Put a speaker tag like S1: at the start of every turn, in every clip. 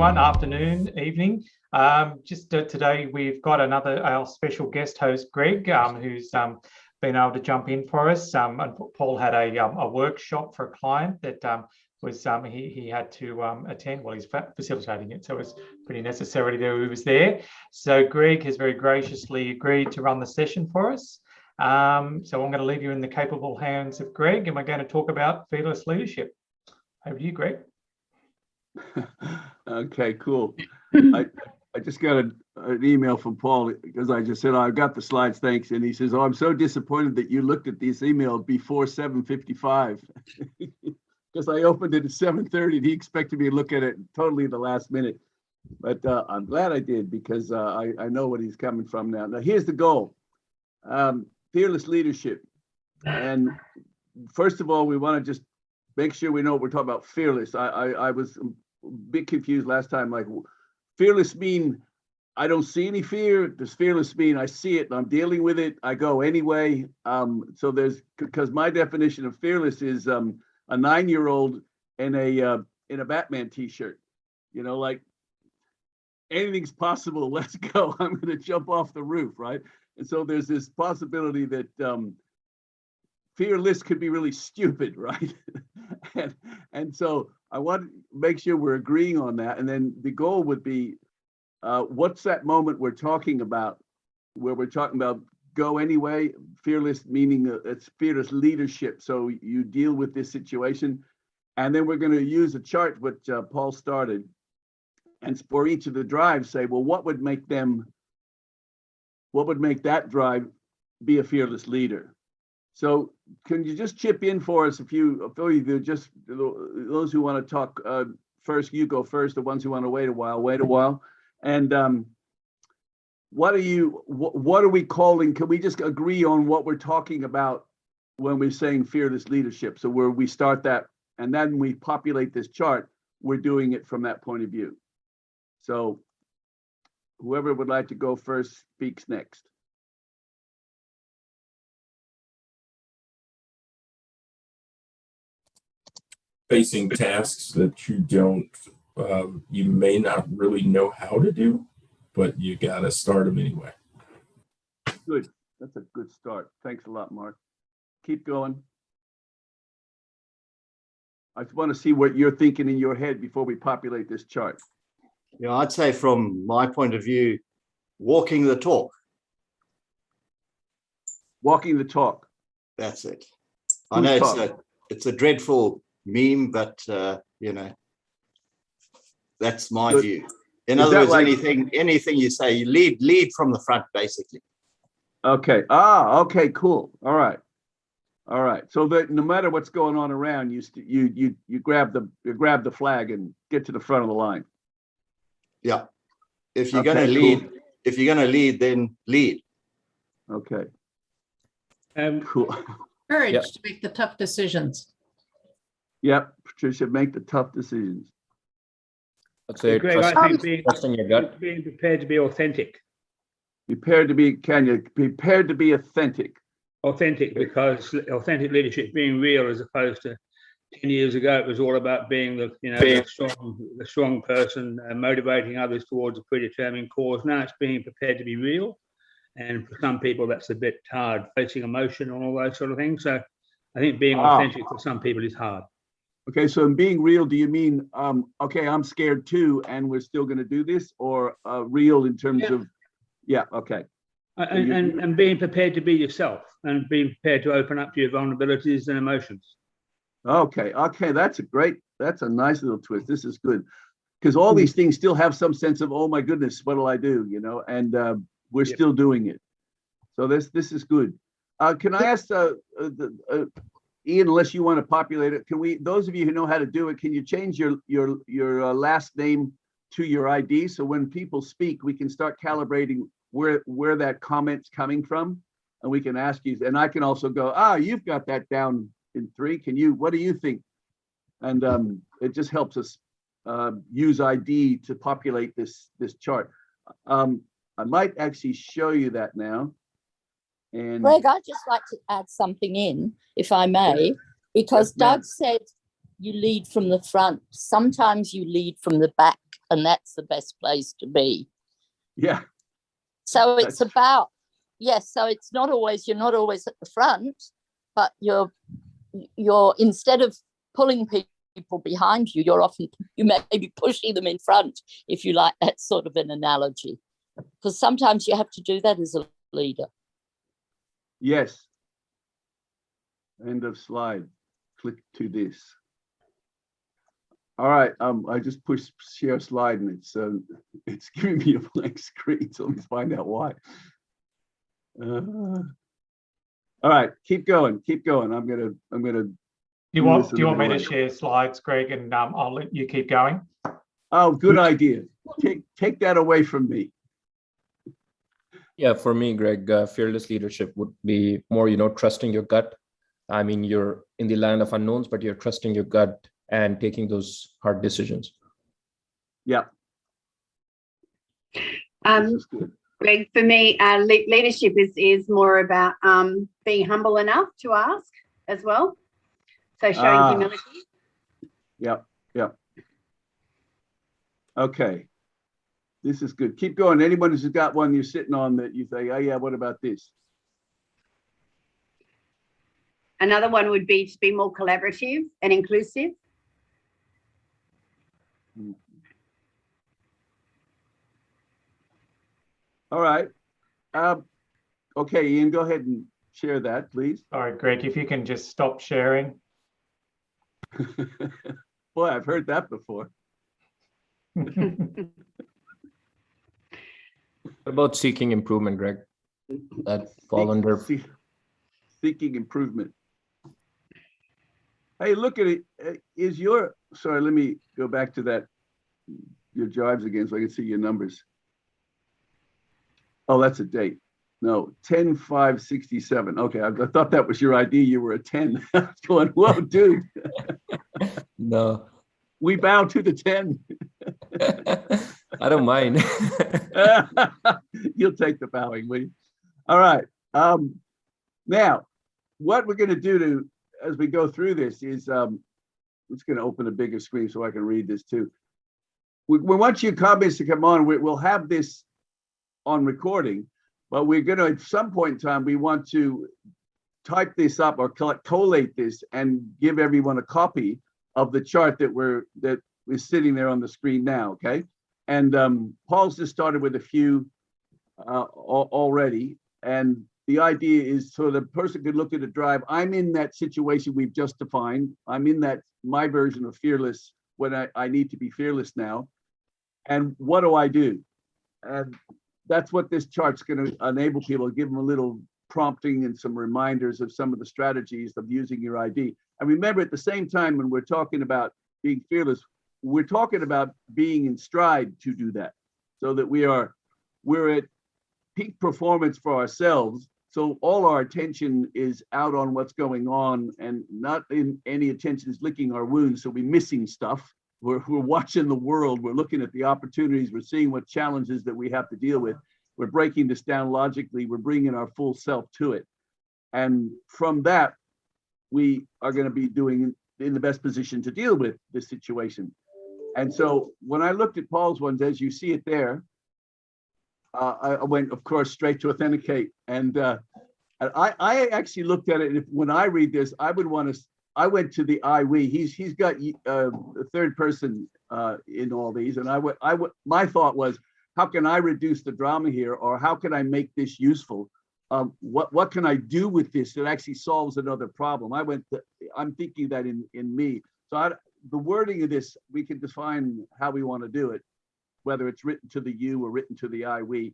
S1: everyone. Afternoon, evening. Today we've got our special guest host, Greg, who's been able to jump in for us. And Paul had a workshop for a client that he had to attend. Well, he's facilitating it, so it's pretty necessary that he was there. So Greg has very graciously agreed to run the session for us. So I'm going to leave you in the capable hands of Greg, and we're going to talk about fearless leadership. Over to you, Greg.
S2: Okay, cool. I just got an email from Paul because I just said, I've got the slides, thanks. And he says, I'm so disappointed that you looked at this email before 7:55 because I opened it at 7:30 and he expected me to look at it totally the last minute. But I'm glad I did because I know what he's coming from now. Now, here's the goal. Fearless leadership. And first of all, we want to just make sure we know what we're talking about. Fearless. I was a bit confused last time. Like, fearless mean I don't see any fear. Does fearless mean I see it and I'm dealing with it? I go anyway. So because my definition of fearless is a 9-year-old in a Batman t-shirt. You know, like anything's possible. Let's go. I'm going to jump off the roof, right? And so there's this possibility that fearless could be really stupid, right? and so I want to make sure we're agreeing on that. And then the goal would be, what's that moment we're talking about, where we're talking about go anyway, fearless meaning it's fearless leadership. So you deal with this situation. And then we're going to use a chart, which Paul started. And for each of the drives, say, well, what would make that drive be a fearless leader? So can you just chip in for us if you just those who want to talk first, you go first. The ones who want to wait a while. And what are we calling? Can we just agree on what we're talking about when we're saying fearless leadership? So where we start that and then we populate this chart, we're doing it from that point of view. So whoever would like to go first speaks next.
S3: Facing tasks that you may not really know how to do, but you got to start them anyway.
S2: Good. That's a good start. Thanks a lot, Mark. Keep going. I just want to see what you're thinking in your head before we populate this chart.
S4: Yeah, I'd say from my point of view, walking the talk.
S2: Walking the talk.
S4: That's it. I know it's a dreadful meme, but that's my view. In other words, anything you say, you lead from the front, basically.
S2: Okay. Okay, cool. All right. So that no matter what's going on around, you grab the flag and get to the front of the line.
S4: Yeah. If you're going to lead, then lead.
S2: Okay.
S5: Cool. Courage to make the tough decisions.
S2: Yep, Patricia, make the tough decisions.
S6: Greg, I think being prepared to be authentic.
S2: Prepared to be authentic.
S6: Authentic, because authentic leadership is being real, as opposed to 10 years ago, it was all about being the strong person, motivating others towards a predetermined cause. Now it's being prepared to be real. And for some people, that's a bit hard, facing emotion and all those sort of things. So I think being authentic for some people is hard.
S2: Okay, so in being real, do you mean, okay, I'm scared too, and we're still going to do this, or real in terms of, okay.
S6: And being prepared to be yourself and being prepared to open up to your vulnerabilities and emotions.
S2: Okay, that's a nice little twist. This is good. Because all these things still have some sense of, oh my goodness, what'll I do, and we're still doing it. So this is good. Can I ask Ian, unless you want to populate it, those of you who know how to do it, can you change your last name to your ID? So when people speak, we can start calibrating where that comment's coming from, and we can ask you, and I can also go, you've got that down in 3. What do you think? And it just helps us use ID to populate this chart. I might actually show you that now. And
S7: Greg, I'd just like to add something in, if I may, because Doug said you lead from the front. Sometimes you lead from the back. and that's the best place to be.
S2: Yeah.
S7: So it's about, yes, so it's not always, you're not always at the front, but you're instead of pulling people behind you, you may be pushing them in front, if you like that sort of an analogy. Because sometimes you have to do that as a leader.
S2: Yes. End of slide. Click to this. All right. I just pushed share slide and it's giving me a blank screen. So let me find out why. All right, keep going. I'm gonna.
S1: Do you want me to share slides, Greg, and I'll let you keep going?
S2: Oh, good idea. Take that away from me.
S8: Yeah, for me, Greg, fearless leadership would be more, trusting your gut. I mean, you're in the land of unknowns, but you're trusting your gut and taking those hard decisions.
S2: Yeah.
S9: This is good. Greg, for me, leadership is more about being humble enough to ask as well. So showing humility.
S2: Yep. Okay. This is good. Keep going. Anyone who's got one you're sitting on that you say, oh yeah, what about this?
S9: Another one would be to be more collaborative and inclusive.
S2: All right. Okay, Ian, go ahead and share that, please.
S1: All right, Greg, if you can just stop sharing.
S2: Boy, I've heard that before.
S8: What about seeking improvement, Greg? That fall under
S2: seeking improvement. Hey, look at it. Sorry, let me go back to that, your drives again so I can see your numbers. Oh, that's a date. No, 10/5/67. Okay, I thought that was your ID. You were a 10. I was going, whoa, dude.
S8: No.
S2: We bow to the 10.
S8: I don't mind.
S2: You'll take the bowing, will you? All right. Now, what we're going to do as we go through this is, I'm just going to open a bigger screen so I can read this too. We want your comments to come on. We'll have this on recording, but we're going to, at some point in time, we want to type this up or collate this and give everyone a copy of the chart that is sitting there on the screen now, okay? And Paul's just started with a few already, and the idea is so the person could look at a drive. I'm in that situation we've just defined. I'm in that, my version of fearless, when I need to be fearless now. And what do I do? And that's what this chart's going to enable people, give them a little prompting and some reminders of some of the strategies of using your ID. And remember, at the same time, when we're talking about being fearless, we're talking about being in stride to do that, so that we're at peak performance for ourselves. So all our attention is out on what's going on and not in any attention is licking our wounds. So we're missing stuff. We're watching the world. We're looking at the opportunities. We're seeing what challenges that we have to deal with. We're breaking this down logically. We're bringing our full self to it. And from that, we are going to be doing in the best position to deal with this situation. And so when I looked at Paul's ones, as you see it there, I went, of course, straight to authenticate. And I actually looked at it. And when I read this, I went to the I, we. He's got a third person in all these. And my thought was, how can I reduce the drama here? Or how can I make this useful? What can I do with this that actually solves another problem? I'm thinking that in me. So the wording of this, we can define how we want to do it, whether it's written to the you or written to the I, we.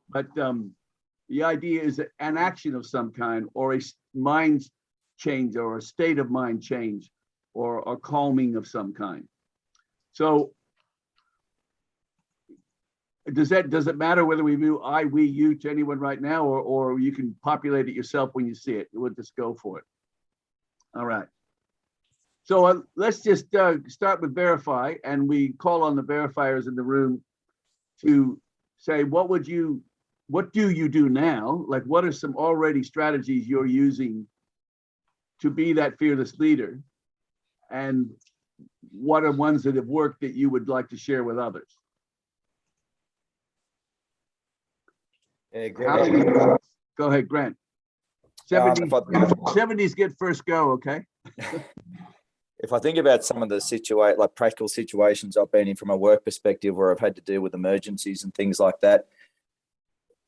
S2: But the idea is an action of some kind, or a mind change, or a state of mind change, or a calming of some kind. So does it matter whether we do I, we, you to anyone right now, or you can populate it yourself when you see it? We'll just go for it. All right. So let's just start with verify, and we call on the verifiers in the room to say, what do you do now? Like, what are some already strategies you're using to be that fearless leader? And what are ones that have worked that you would like to share with others?
S10: Yeah,
S2: How do you, go ahead, Grant. 70s get first go, okay?
S10: If I think about some of the like practical situations I've been in from a work perspective where I've had to deal with emergencies and things like that,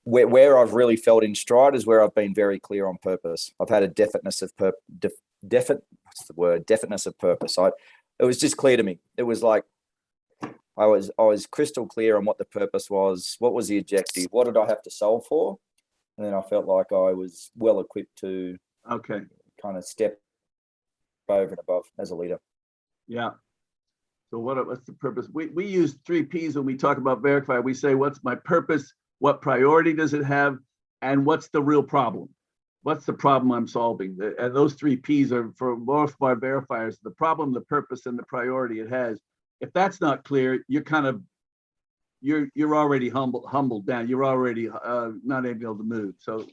S10: where I've really felt in stride is where I've been very clear on purpose. I've had a definiteness of definiteness of purpose. It was just clear to me. It was like I was crystal clear on what the purpose was, what was the objective, what did I have to solve for, and then I felt like I was well equipped to kind of step over and above as a leader.
S2: Yeah. So what's the purpose? We use 3 Ps when we talk about verify. We say, what's my purpose? What priority does it have? And what's the real problem? What's the problem I'm solving? And those 3 Ps are for most of our verifiers, the problem, the purpose, and the priority it has. If that's not clear, you're kind of, you're already humbled down. You're already not able to move. So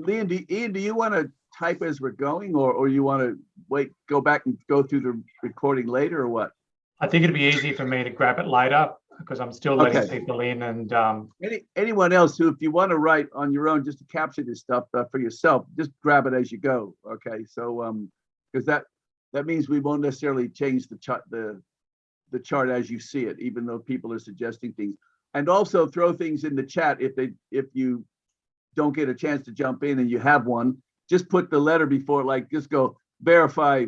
S2: Ian, do you want to type as we're going, or you want to go back and go through the recording later, or what?
S1: I think it'd be easy for me to grab it later because I'm still letting people in. And
S2: anyone else who, if you want to write on your own just to capture this stuff for yourself, just grab it as you go. Okay, so because that means we won't necessarily change the chart as you see it, even though people are suggesting things. And also throw things in the chat if you don't get a chance to jump in and you have one. Just put the letter before, like just go verify,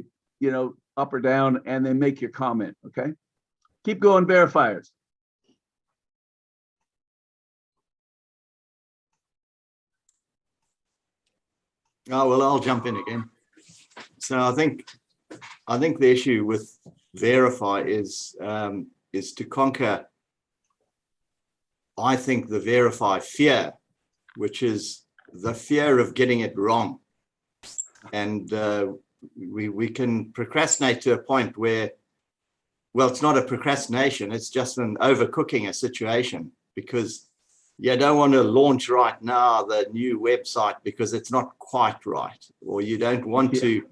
S2: up or down, and then make your comment, okay? Keep going, verifiers.
S4: Oh, well, I'll jump in again. So I think the issue with verify is to conquer, I think, the verify fear, which is the fear of getting it wrong. And we can procrastinate to a point where, well, it's not a procrastination, it's just an overcooking a situation, because you don't want to launch right now the new website because it's not quite right, or you don't want to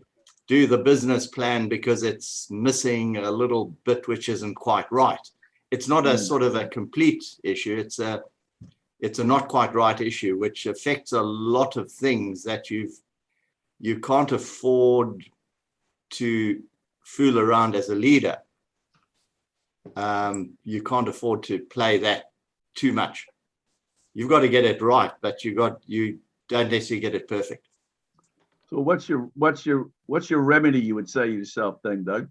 S4: do the business plan because it's missing a little bit which isn't quite right. It's not a sort of a complete issue, it's a not quite right issue, which affects a lot of things that you can't afford to fool around as a leader. You can't afford to play that too much. You've got to get it right, but you don't necessarily get it perfect.
S2: So what's your remedy, you would say yourself then, Doug?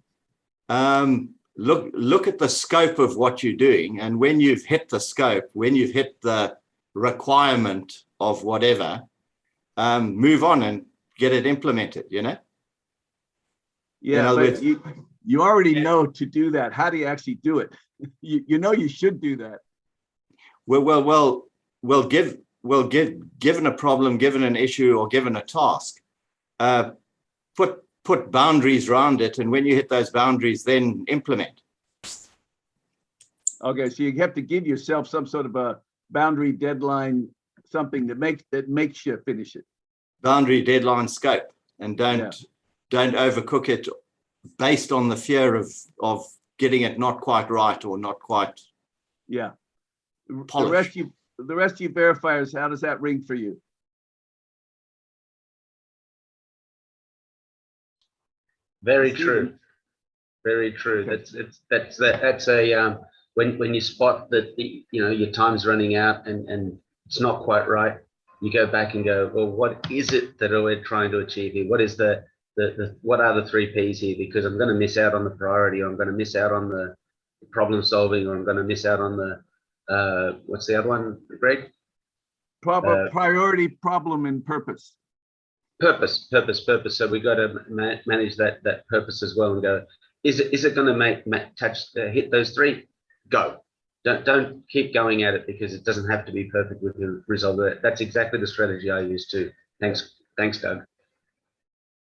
S4: Look at the scope of what you're doing, and when you've hit the scope, when you've hit the requirement of whatever, move on and get it implemented,
S2: Yeah, but you already know to do that. How do you actually do it? You know you should do that.
S4: Given a problem, given an issue, or given a task, put boundaries around it, and when you hit those boundaries, then implement.
S2: Okay, so you have to give yourself some sort of a boundary, deadline, something that makes you finish it.
S4: Boundary, deadline, scope, and don't overcook it based on the fear of getting it not quite right or not quite polished.
S2: The rest of you verifiers, how does that ring for you?
S11: Very true. Very true. That's a when you spot that your time's running out and it's not quite right, you go back and go, well, what is it that we're trying to achieve here? What is what are the 3 Ps here? Because I'm going to miss out on the priority, or I'm going to miss out on the problem solving, or I'm going to miss out on the what's the other one, Greg?
S2: Priority, problem, and purpose.
S11: Purpose. So we got to manage that purpose as well, and go, is it going to hit those 3? Go. Don't keep going at it, because it doesn't have to be perfect with the result of it. That's exactly the strategy I use too. Thanks, Doug.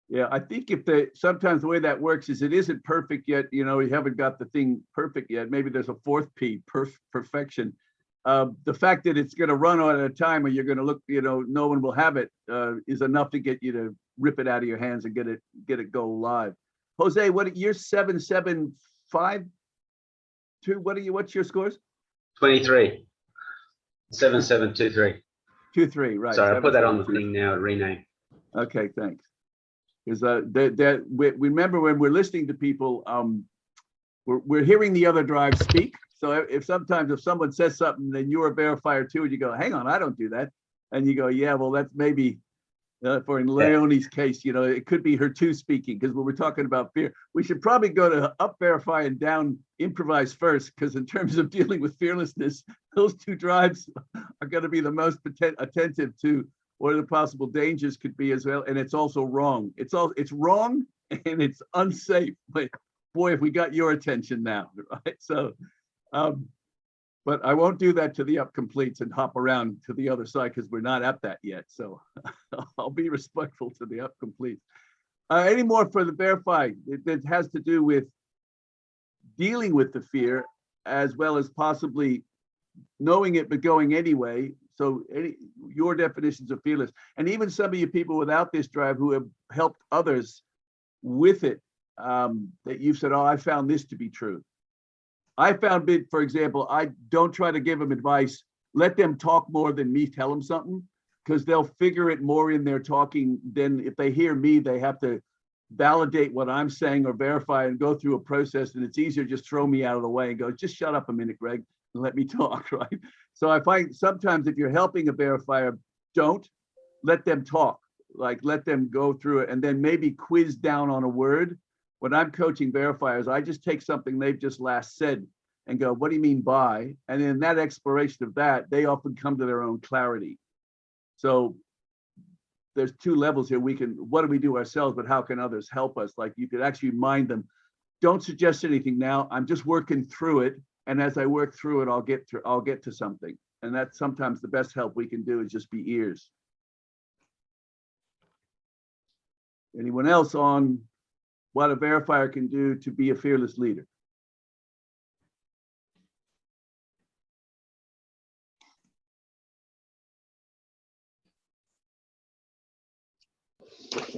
S2: Yeah, I think sometimes the way that works is it isn't perfect yet. You haven't got the thing perfect yet. Maybe there's a 4th P, perfection. The fact that it's going to run on at a time, or you're going to look, no one will have it, is enough to get you to rip it out of your hands and get it go live. Jose, you're 775? What's your scores?
S11: 23. 7723.
S2: 2-3, right.
S11: Sorry, I put that on the
S2: 772.
S11: thing now, rename.
S2: Okay, thanks. Because we remember when we're listening to people, we're hearing the other drive speak. So if someone says something, then you're a verifier too, and you go, hang on, I don't do that. And you go, yeah, well, that's maybe for in Leonie's case, you know, it could be her too speaking, because when we're talking about fear, we should probably go to up verify and down improvise first, because in terms of dealing with fearlessness, those two drives are going to be the most attentive to what the possible dangers could be as well. And it's also wrong. It's wrong and it's unsafe. But boy, if we got your attention now, right? So, but I won't do that to the up completes and hop around to the other side because we're not at that yet. So I'll be respectful to the up completes. Any more for the verify? It has to do with dealing with the fear as well as possibly knowing it but going anyway. So your definitions of fearless, and even some of you people without this drive who have helped others with it, that you've said, oh, I found this to be true. I found it, for example, I don't try to give them advice. Let them talk more than me tell them something, because they'll figure it more in their talking than if they hear me, they have to validate what I'm saying or verify and go through a process. And it's easier just throw me out of the way and go, just shut up a minute, Greg, and let me talk, right? So I find sometimes if you're helping a verifier, don't let them talk, like let them go through it and then maybe quiz down on a word. When I'm coaching verifiers, I just take something they've just last said and go, what do you mean by? And in that exploration of that, they often come to their own clarity. So there's two levels here. What do we do ourselves, but how can others help us? Like you could actually remind them, don't suggest anything now. I'm just working through it. And as I work through it, I'll get to something. And that's sometimes the best help we can do is just be ears. Anyone else on what a verifier can do to be a fearless leader?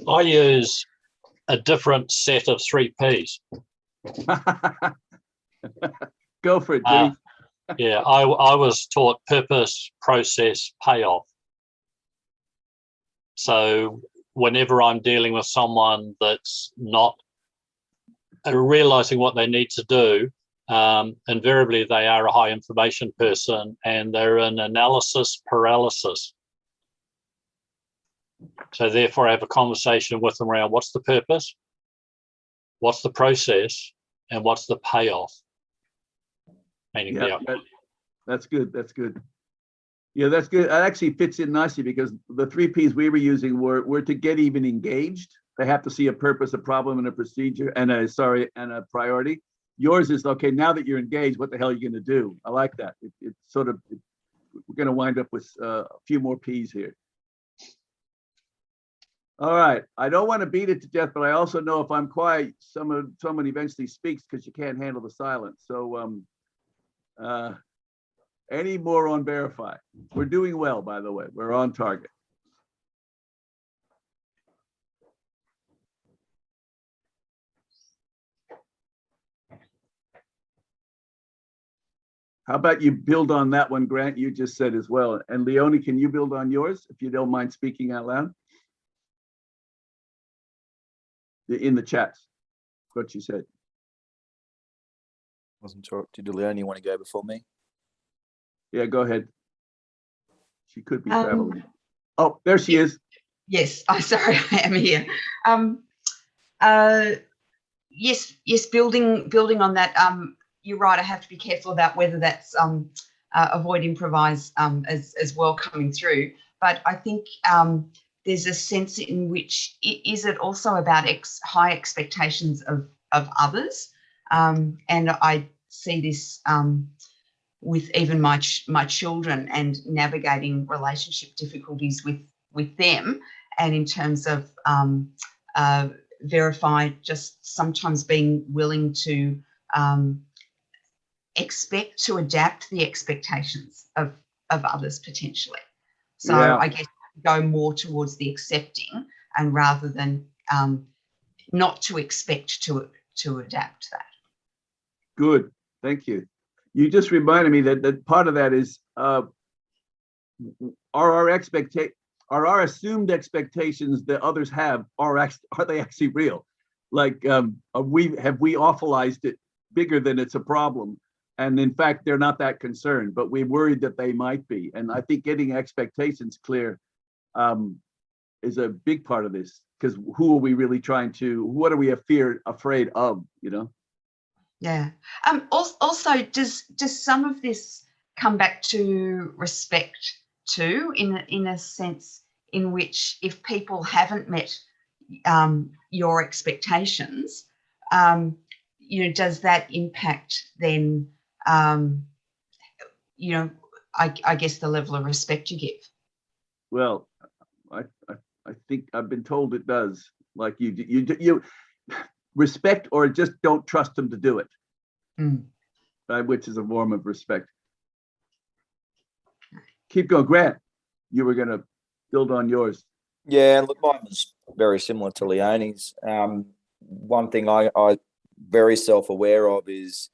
S12: I use a different set of 3 Ps.
S2: Go for it, Jimmy.
S12: Yeah, I was taught purpose, process, payoff. So whenever I'm dealing with someone that's not realizing what they need to do, invariably they are a high information person and they're in analysis paralysis. So therefore I have a conversation with them around what's the purpose, what's the process, and what's the payoff. Meaning
S2: yeah, that's good. That's good. Yeah, that's good. That actually fits in nicely because the 3 Ps we were using were to get even engaged. They have to see a purpose, a problem, and a procedure, and a priority. Yours is, okay, now that you're engaged, what the hell are you going to do? I like that. It's sort of, we're going to wind up with a few more Ps here. All right. I don't want to beat it to death, but I also know if I'm quiet, someone eventually speaks because you can't handle the silence. So any more on verify? We're doing well, by the way. We're on target. How about you build on that one, Grant, you just said as well. And Leonie, can you build on yours if you don't mind speaking out loud? In the chats, what you said.
S10: Wasn't sure. Did Leonie want to go before me?
S2: Yeah, go ahead. She could be traveling. Oh, there she is.
S13: Yes, I'm sorry, I am here. Yes, building on that. You're right. I have to be careful about whether that's avoid improvise as well coming through. But I think there's a sense in which is it also about high expectations of others, and I see this with even my children and navigating relationship difficulties with them, and in terms of verify, just sometimes being willing to expect to adapt the expectations of others potentially. So yeah. I guess go more towards the accepting and rather than not to expect to adapt that.
S2: Good, thank you. You just reminded me that part of that is are our assumed expectations that others have are they actually real? Like, have we awfulized it bigger than it's a problem? And in fact, they're not that concerned, but we're worried that they might be. And I think getting expectations clear is a big part of this, because who are we really what are we afraid of, you know?
S13: Yeah. Also, does some of this come back to respect too, in a sense in which if people haven't met your expectations, does that impact then, I guess the level of respect you give?
S2: Well, I think I've been told it does. Like you respect, or just don't trust them to do it, right? Which is a form of respect. Keep going, Grant. You were going to build on yours.
S10: Yeah, look, mine was very similar to Leonie's. One thing I very self-aware of is,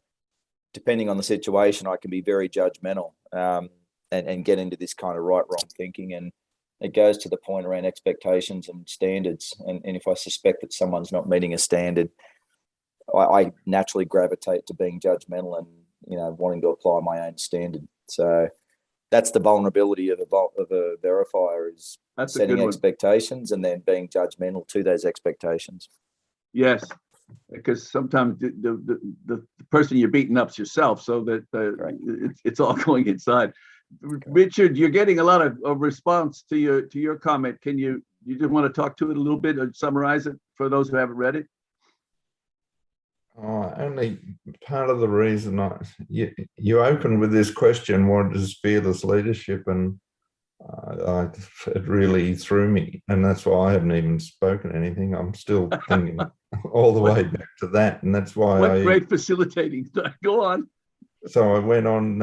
S10: depending on the situation, I can be very judgmental and get into this kind of right-wrong thinking. And it goes to the point around expectations and standards. And if I suspect that someone's not meeting a standard, I naturally gravitate to being judgmental and, wanting to apply my own standard. So that's the vulnerability of a verifier, is setting expectations and then being judgmental to those expectations.
S2: Yes, because sometimes the person you're beating up's yourself, so that it's all going inside. Richard, you're getting a lot of response to your comment. Can you just want to talk to it a little bit or summarize it for those who haven't read it?
S14: Only part of the reason you opened with this question, what is fearless leadership? And it really threw me. And that's why I haven't even spoken anything. I'm still thinking all the way back to that. And that's why
S2: great facilitating. Go on.
S14: So I went on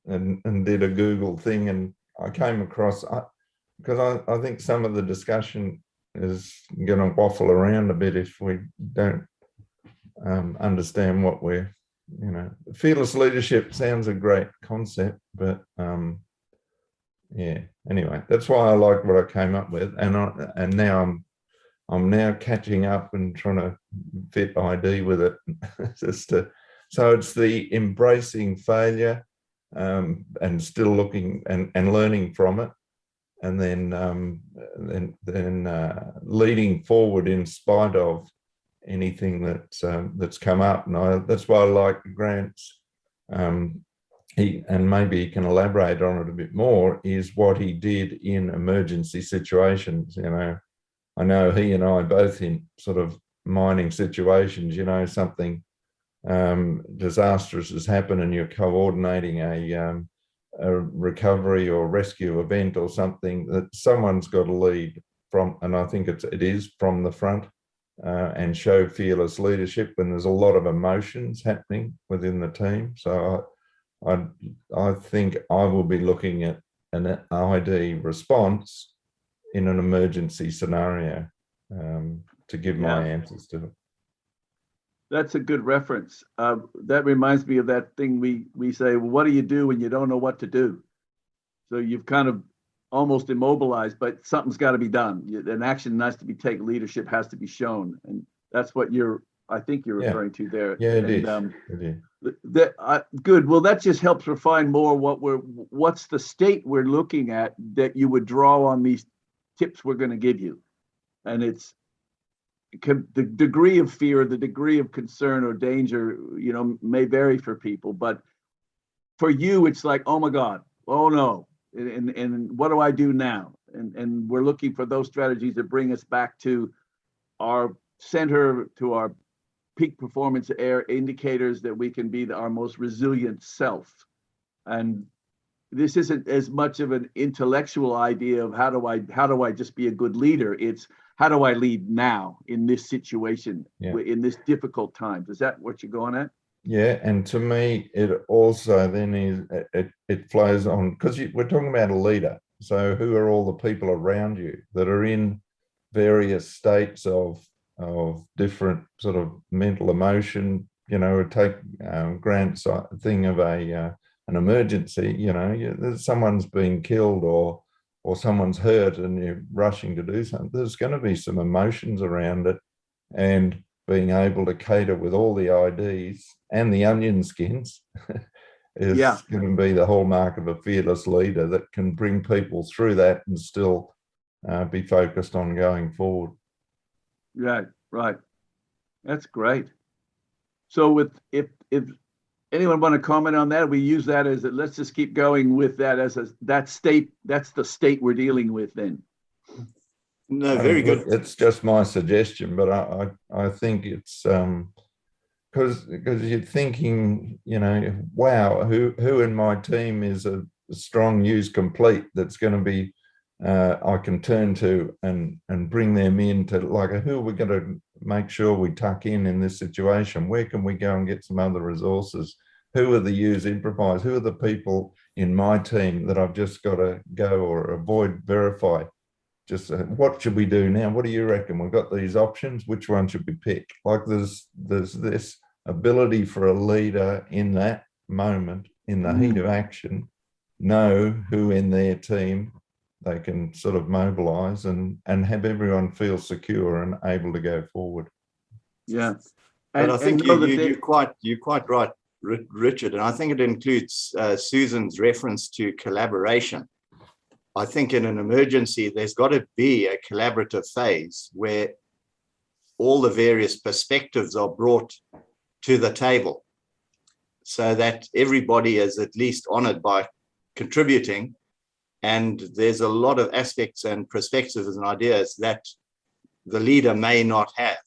S14: and did a Google thing, and I came across, because I think some of the discussion is going to waffle around a bit if we don't understand what we're, fearless leadership sounds a great concept, but yeah, anyway, that's why I like what I came up with. And now I'm now catching up and trying to fit ID with it. So it's the embracing failure and still looking and learning from it, and then leading forward in spite of anything that's come up. And that's why I like Grant's, and maybe he can elaborate on it a bit more, is what he did in emergency situations. I know he and I both in sort of mining situations, something disastrous has happened and you're coordinating a recovery or rescue event or something, that someone's got to lead from, and I think it is from the front, and show fearless leadership when there's a lot of emotions happening within the team. So I think I will be looking at an ID response in an emergency scenario to give my answers to it.
S2: That's a good reference. That reminds me of that thing we say, well, what do you do when you don't know what to do? So you've kind of almost immobilized, but something's got to be done. An action has to be taken. Leadership has to be shown, and that's what I think you're referring to there.
S14: Yeah, it is.
S2: Good. Well, that just helps refine more what's the state we're looking at that you would draw on these tips we're going to give you, and it's the degree of fear, the degree of concern or danger, may vary for people, but for you, it's like, oh my God, oh no. And what do I do now? And we're looking for those strategies that bring us back to our center, to our peak performance indicators that we can be our most resilient self. And this isn't as much of an intellectual idea of how do I just be a good leader. It's how do I lead now in this situation, in this difficult times? Is that what you're going at?
S14: Yeah, and to me, it also then it flows on, because we're talking about a leader. So who are all the people around you that are in various states of different sort of mental emotion? Take Grant's thing of a an emergency, someone's been killed or someone's hurt and you're rushing to do something, there's going to be some emotions around it, and being able to cater with all the IDs and the onion skins is going to be the hallmark of a fearless leader that can bring people through that and still be focused on going forward.
S2: Right. That's great. So if anyone want to comment on that, we use that as let's just keep going with that as that's the state we're dealing with then.
S4: No, very good.
S14: It's just my suggestion, but I think it's because you're thinking, wow, who in my team is a strong use complete that's going to be I can turn to and bring them into, like, who are we going to make sure we tuck in this situation? Where can we go and get some other resources? Who are the use improvise? Who are the people in my team that I've just got to go or avoid verify? Just what should we do now? What do you reckon? We've got these options. Which one should we pick? Like there's this ability for a leader in that moment, in the heat of action, know who in their team they can sort of mobilize and have everyone feel secure and able to go forward.
S2: Yeah.
S4: And I think you're quite right, Richard. And I think it includes Susan's reference to collaboration. I think in an emergency, there's got to be a collaborative phase where all the various perspectives are brought to the table so that everybody is at least honored by contributing. And there's a lot of aspects and perspectives and ideas that the leader may not have,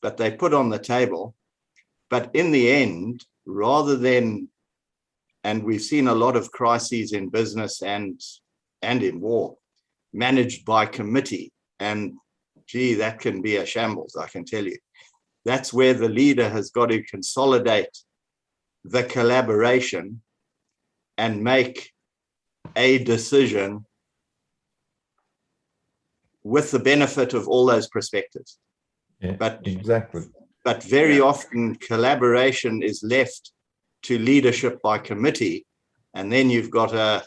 S4: but they put on the table. But in the end, rather than, and we've seen a lot of crises in business and in war managed by committee, and gee, that can be a shambles, I can tell you. That's where the leader has got to consolidate the collaboration and make a decision with the benefit of all those perspectives.
S14: Yeah,
S2: but
S14: exactly.
S4: But very often collaboration is left to leadership by committee, and then you've got a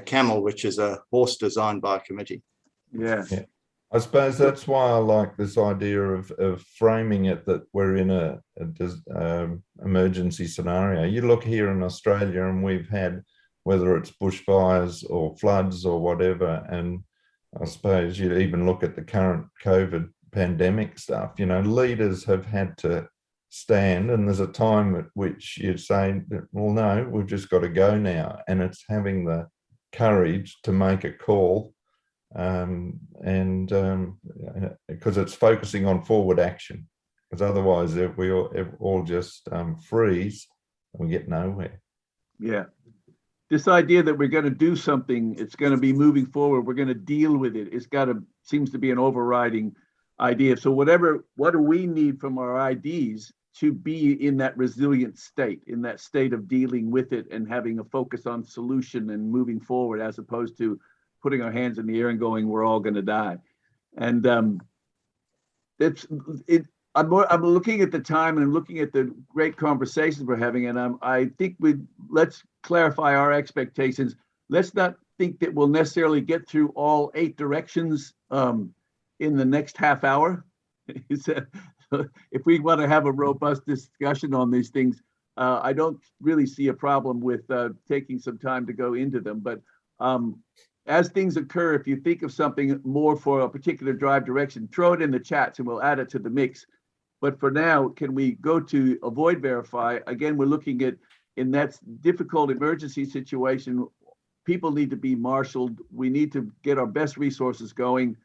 S4: camel, which is a horse designed by a committee.
S2: Yeah.
S14: I suppose that's why I like this idea of framing it that we're in a emergency scenario. You look here in Australia and we've had, whether it's bushfires or floods or whatever, and I suppose you even look at the current COVID pandemic stuff, leaders have had to stand, and there's a time at which you're saying, well, no, we've just got to go now. And it's having the courage to make a call, because it's focusing on forward action, because otherwise if we all just freeze, we get nowhere.
S2: Yeah. This idea that we're going to do something, it's going to be moving forward, we're going to deal with it, seems to be an overriding idea. So what do we need from our IDs to be in that resilient state, in that state of dealing with it and having a focus on solution and moving forward, as opposed to putting our hands in the air and going, we're all going to die. And I'm looking at the time and I'm looking at the great conversations we're having, and I think let's clarify our expectations. Let's not think that we'll necessarily get through all 8 directions in the next half hour. If we want to have a robust discussion on these things, I don't really see a problem with taking some time to go into them. But as things occur, if you think of something more for a particular drive direction, throw it in the chats and we'll add it to the mix. But for now, can we go to avoid verify? Again, we're looking at, in that difficult emergency situation, people need to be marshaled. We need to get our best resources going.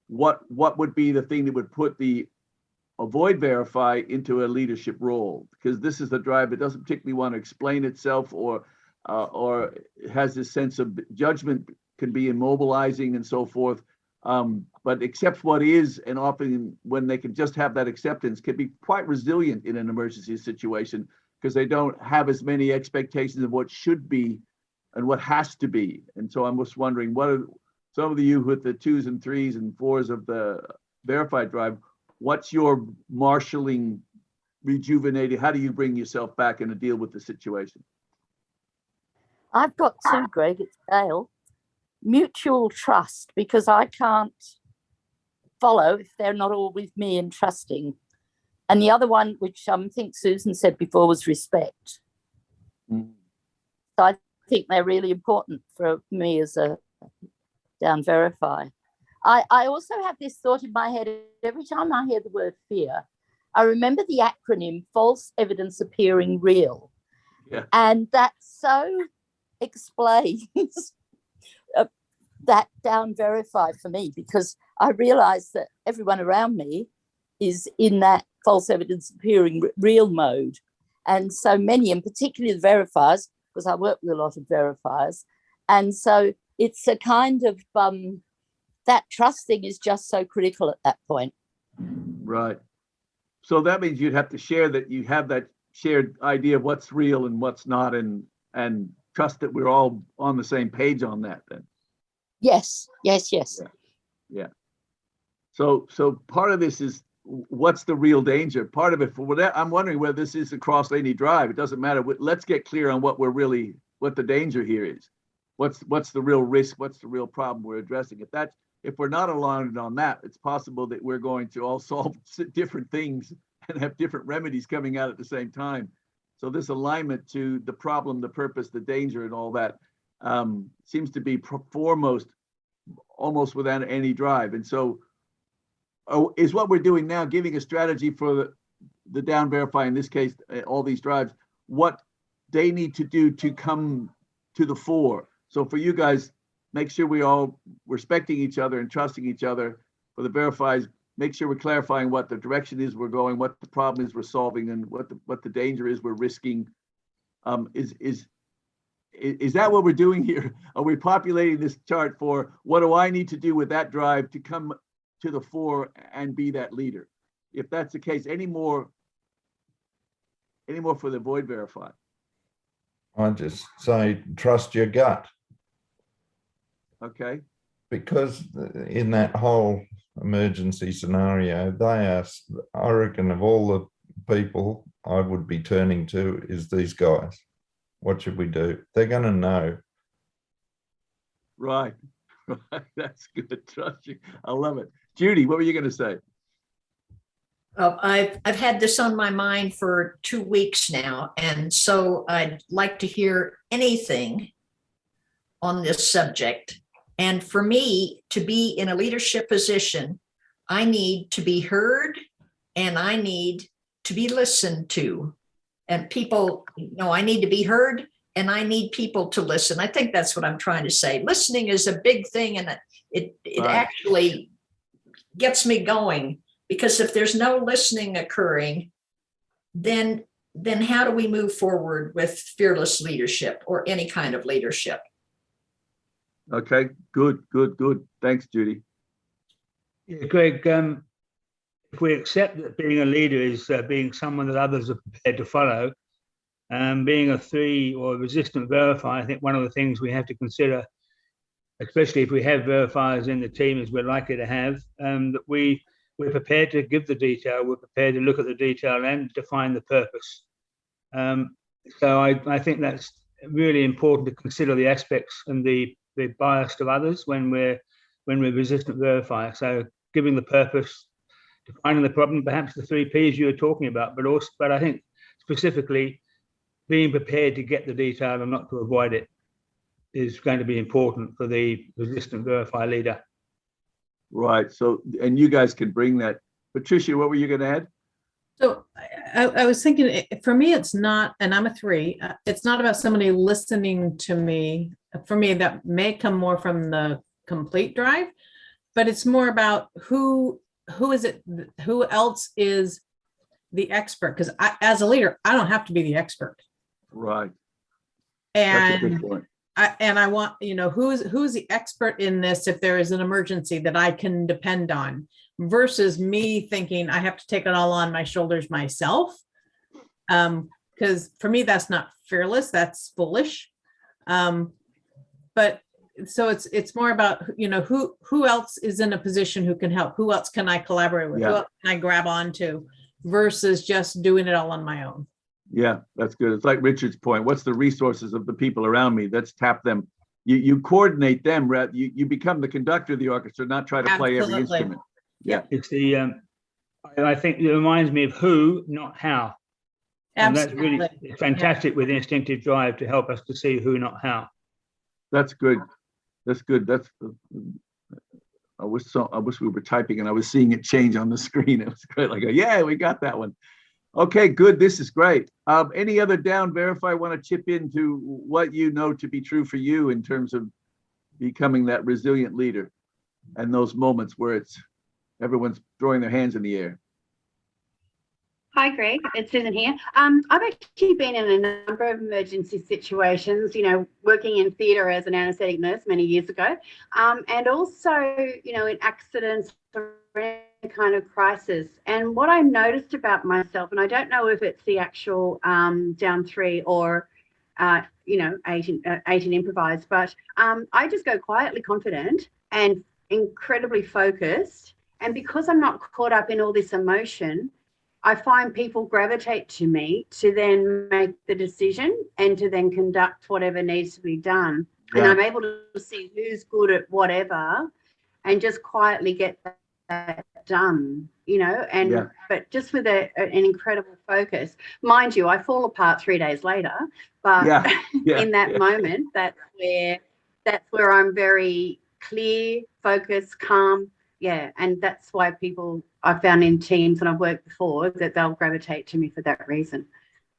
S2: What would be the thing that would put the avoid verify into a leadership role? Because this is the drive that doesn't particularly want to explain itself or has this sense of judgment, can be immobilizing and so forth. But accepts what is, and often when they can just have that acceptance, can be quite resilient in an emergency situation, because they don't have as many expectations of what should be and what has to be. And so I'm just wondering, what are some of you with the 2s and 3s and 4s of the verified drive, what's your marshaling rejuvenated? How do you bring yourself back and to deal with the situation?
S7: I've got two, Greg. It's Dale. Mutual trust, because I can't follow if they're not all with me and trusting. And the other one, which I think Susan said before, was respect. So I think they're really important for me as a down verify. I also have this thought in my head every time I hear the word fear. I remember the acronym false evidence appearing real.
S2: Yeah.
S7: And that so explains that down verify for me, because I realize that everyone around me is in that false evidence appearing real mode. And so many, and particularly the verifiers, because I work with a lot of verifiers. And so it's a kind of, that trust thing is just so critical at that point.
S2: Right. So that means you'd have to share that you have that shared idea of what's real and what's not, and trust that we're all on the same page on that then.
S7: Yes.
S2: Yeah. So part of this is what's the real danger? Part of it, for whatever, I'm wondering whether this is across any drive. It doesn't matter. Let's get clear on what the danger here is. What's the real risk? What's the real problem we're addressing? If we're not aligned on that, it's possible that we're going to all solve different things and have different remedies coming out at the same time. So this alignment to the problem, the purpose, the danger, and all that seems to be foremost almost without any drive. And so is what we're doing now giving a strategy for the down verify, in this case, all these drives, what they need to do to come to the fore. So for you guys, make sure we all respecting each other and trusting each other. For the verifies, make sure we're clarifying what the direction is we're going, what the problem is we're solving, and what the danger is we're risking. Is that what we're doing here? Are we populating this chart for what do I need to do with that drive to come to the fore and be that leader? If that's the case, any more for the void verify?
S14: I just say trust your gut.
S2: Okay.
S14: Because in that whole emergency scenario, I reckon of all the people I would be turning to is these guys. What should we do? They're going to know.
S2: Right. That's good. Trust you. I love it. Judy, what were you going to say?
S15: I've had this on my mind for 2 weeks now, and so I'd like to hear anything on this subject. And for me to be in a leadership position, I need to be heard and I need to be listened to. And people, I need to be heard and I need people to listen. I think that's what I'm trying to say. Listening is a big thing, and it actually gets me going, because if there's no listening occurring, then how do we move forward with fearless leadership or any kind of leadership?
S2: Okay, good. Thanks, Judy.
S6: Yeah, Greg, if we accept that being a leader is being someone that others are prepared to follow, being a 3 or resistant verifier, I think one of the things we have to consider, especially if we have verifiers in the team, as we're likely to have, that we're prepared to give the detail, we're prepared to look at the detail and define the purpose. So I think that's really important to consider the aspects and the bias of others when we're resistant verifier. So giving the purpose, defining the problem, perhaps the 3 Ps you were talking about, but I think specifically being prepared to get the detail and not to avoid it is going to be important for the resistant verify leader.
S2: Right. So, and you guys can bring that. Patricia, what were you going to add?
S5: So I was thinking, for me, it's not, and I'm a 3, it's not about somebody listening to me. For me, that may come more from the complete drive, but it's more about who is it, who else is the expert? Because as a leader, I don't have to be the expert.
S2: Right.
S5: And
S2: that's a good point.
S5: I want, who's the expert in this if there is an emergency that I can depend on, versus me thinking I have to take it all on my shoulders myself. Because for me, that's not fearless, that's foolish. But so it's more about, who else is in a position who can help, who else can I collaborate with, who else can I grab onto versus just doing it all on my own.
S2: Yeah, that's good. It's like Richard's point. What's the resources of the people around me? Let's tap them. You coordinate them. You become the conductor of the orchestra, not try to play every
S5: Absolutely.
S2: instrument. Yeah.
S6: It's the I think it reminds me of who, not how. And that's really
S5: Absolutely.
S6: fantastic with Instinctive Drive to help us to see who, not how.
S2: That's good. That's good. That's. I wish we were typing and I was seeing it change on the screen. It was great. Like, yeah, we got that one. Okay, good. This is great. Any other down verify want to chip into what you know to be true for you in terms of becoming that resilient leader and those moments where it's everyone's throwing their hands in the air?
S9: Hi, Greg. It's Susan here. I've actually been in a number of emergency situations, you know, working in theatre as an anaesthetic nurse many years ago, and also, you know, in accidents or any kind of crisis. And what I noticed about myself, and I don't know if it's the actual down 3 or, you know, 18 improvise, but I just go quietly confident and incredibly focused. And because I'm not caught up in all this emotion, I find people gravitate to me to then make the decision and to then conduct whatever needs to be done. Yeah. And I'm able to see who's good at whatever and just quietly get that done, you know, and but just with an incredible focus. Mind you, I fall apart 3 days later, but in that moment, that's where I'm very clear, focused, calm. Yeah, and that's why people I found in teams and I've worked before that they'll gravitate to me for that reason.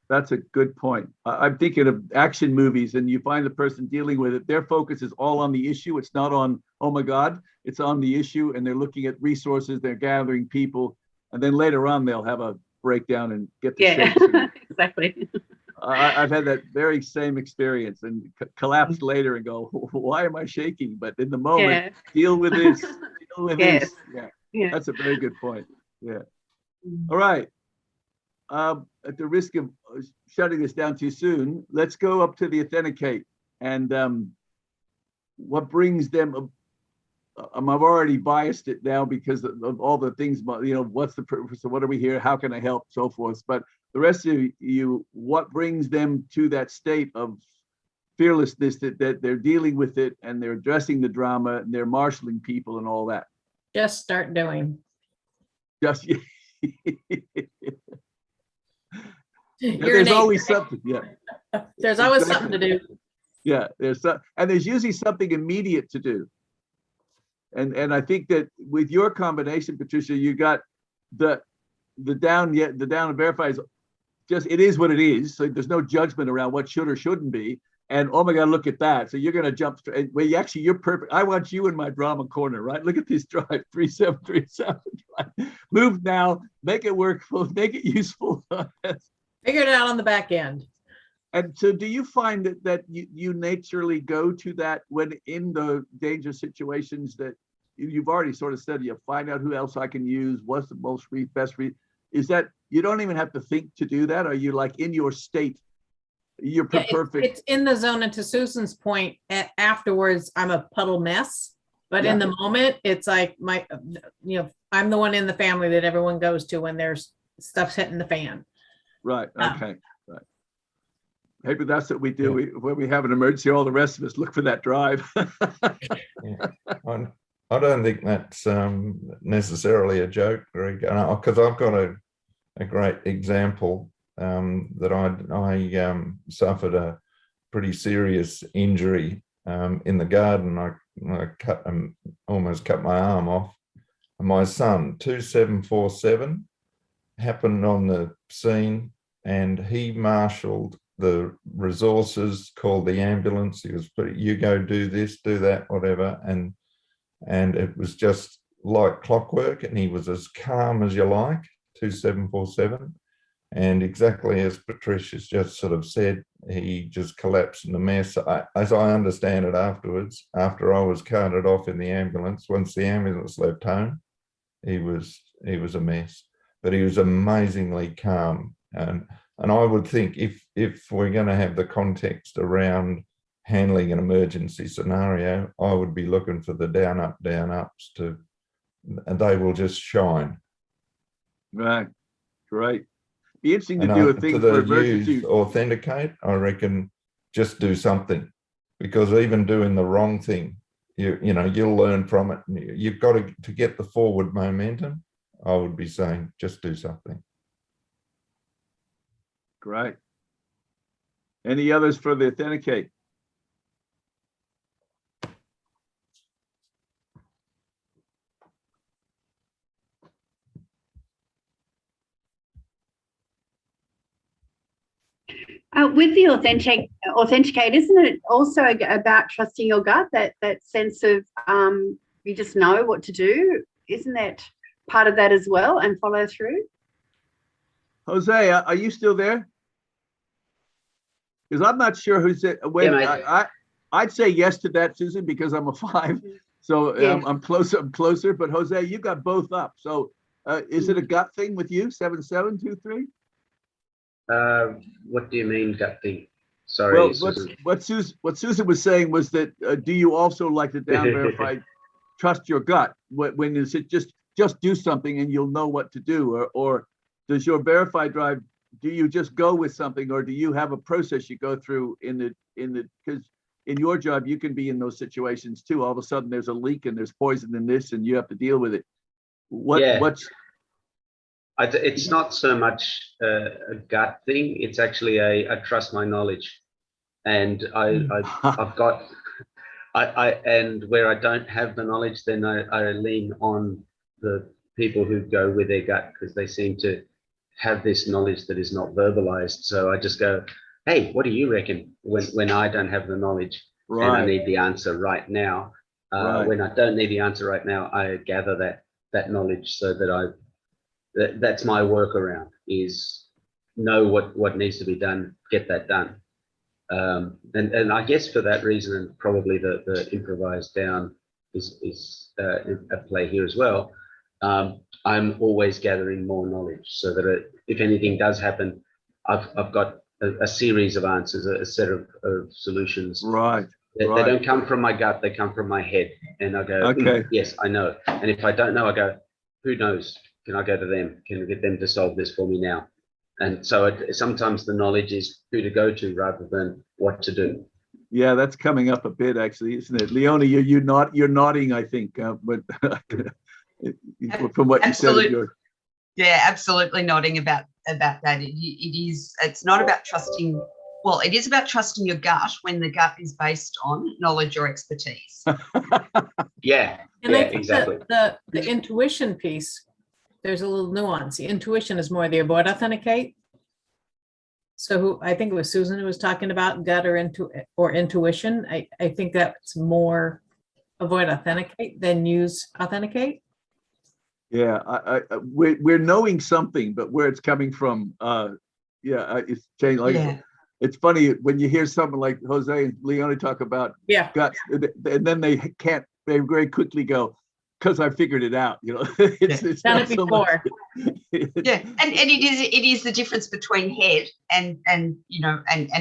S2: That's a good point. I'm thinking of action movies and you find the person dealing with it, their focus is all on the issue. It's not on, oh my God, it's on the issue and they're looking at resources, they're gathering people, and then later on they'll have a breakdown and get the shakes.
S9: Exactly.
S2: I've had that very same experience and collapse later and go, why am I shaking? But in the moment, deal with this, deal with this. Yeah, that's a very good point. Yeah. All right. At the risk of shutting this down too soon, let's go up to the authenticate and what brings them. I've already biased it now because of all the things, you know, what's the purpose? So what are we here? How can I help? So forth. But the rest of you, what brings them to that state of fearlessness that they're dealing with it and they're addressing the drama and they're marshaling people and all that?
S5: Just start doing.
S2: Just there's always something. Yeah.
S5: There's always something to do.
S2: Yeah, there's usually something immediate to do. And I think that with your combination, Patricia, you got the down and verify is just, it is what it is. So there's no judgment around what should or shouldn't be. And oh my God, look at that. So you're going to jump straight. Well, you're perfect. I want you in my drama corner, right? Look at this drive, 3737. Move now, make it workful, make it useful.
S5: Figure it out on the back end.
S2: And so do you find that you naturally go to that when in the danger situations that you've already sort of said, you find out who else I can use, what's the most best read? Is that you don't even have to think to do that? Are you like in your state? You're perfect.
S5: It's in the zone. And to Susan's point, afterwards, I'm a puddle mess. But in the moment, it's like I'm the one in the family that everyone goes to when there's stuff's hitting the fan. Right.
S2: Okay. Right. Maybe that's what we do. When we have an emergency, all the rest of us look for that drive.
S14: I don't think that's necessarily a joke, Greg, because I've got a great example that I suffered a pretty serious injury in the garden. I almost cut my arm off. And my son, 2747, happened on the scene and he marshaled the resources, called the ambulance. He was you go do this, do that, whatever. And it was just like clockwork, and he was as calm as you like, 2747. And exactly as Patricia's just sort of said, he just collapsed in a mess. As I understand it afterwards, after I was carted off in the ambulance, once the ambulance left home, he was a mess. But he was amazingly calm. And I would think if we're going to have the context around handling an emergency scenario, I would be looking for the down ups and they will just shine.
S2: Right. Great. Be interesting to
S14: And
S2: do a
S14: to
S2: thing
S14: the
S2: for emergency.
S14: use authenticate, I reckon just do something, because even doing the wrong thing, you'll learn from it. You've got to get the forward momentum. I would be saying just do something.
S2: Great. Any others for the authenticate?
S9: With the authenticate, isn't it also about trusting your gut? That sense of you just know what to do. Isn't that part of that as well, and follow through?
S2: Jose, are you still there? Because I'm not sure who's it. When I'd say yes to that, Susan, because I'm a 5. So
S9: Yeah.
S2: I'm closer. But Jose, you got both up. So is it a gut thing with you? 7723?
S11: What do you mean gut thing? Sorry.
S2: Well,
S11: Susan.
S2: what Susan was saying was that do you also like to down verify, trust your gut? When is it just do something and you'll know what to do, or does your verify drive? Do you just go with something, or do you have a process you go through because in your job you can be in those situations too. All of a sudden there's a leak and there's poison in this and you have to deal with it.
S11: It's not so much a gut thing. It's actually I trust my knowledge, and I've got and where I don't have the knowledge, then I lean on the people who go with their gut, because they seem to have this knowledge that is not verbalized. So I just go, hey, what do you reckon? When I don't have the knowledge and I need the answer right now. When I don't need the answer right now, I gather that knowledge so that that's my workaround, is know what needs to be done, get that done. And I guess for that reason, and probably the improvised down is at play here as well. I'm always gathering more knowledge so that if anything does happen, I've got a series of answers, a set of solutions.
S2: Right.
S11: They don't come from my gut, they come from my head. And I go, okay, yes, I know. And if I don't know, I go, who knows? Can I go to them? Can I get them to solve this for me now? And so sometimes the knowledge is who to go to rather than what to do.
S2: Yeah, that's coming up a bit, actually, isn't it? Leonie, you're nodding, I think, but from what you said.
S13: Yeah, absolutely nodding about that. It's not about trusting. Well, it is about trusting your gut when the gut is based on knowledge or expertise.
S11: Yeah,
S5: and I think
S11: exactly.
S5: The intuition piece, there's a little nuance. The intuition is more the avoid authenticate. So I think it was Susan who was talking about gut or intuition. I think that's more avoid authenticate than use authenticate.
S2: Yeah, we're knowing something, but where it's coming from, it's changed. It's funny when you hear someone like Jose and Leonie talk about guts, and then they very quickly go, because I figured it out. It's
S5: done it before.
S13: Yeah, and it is the difference between head and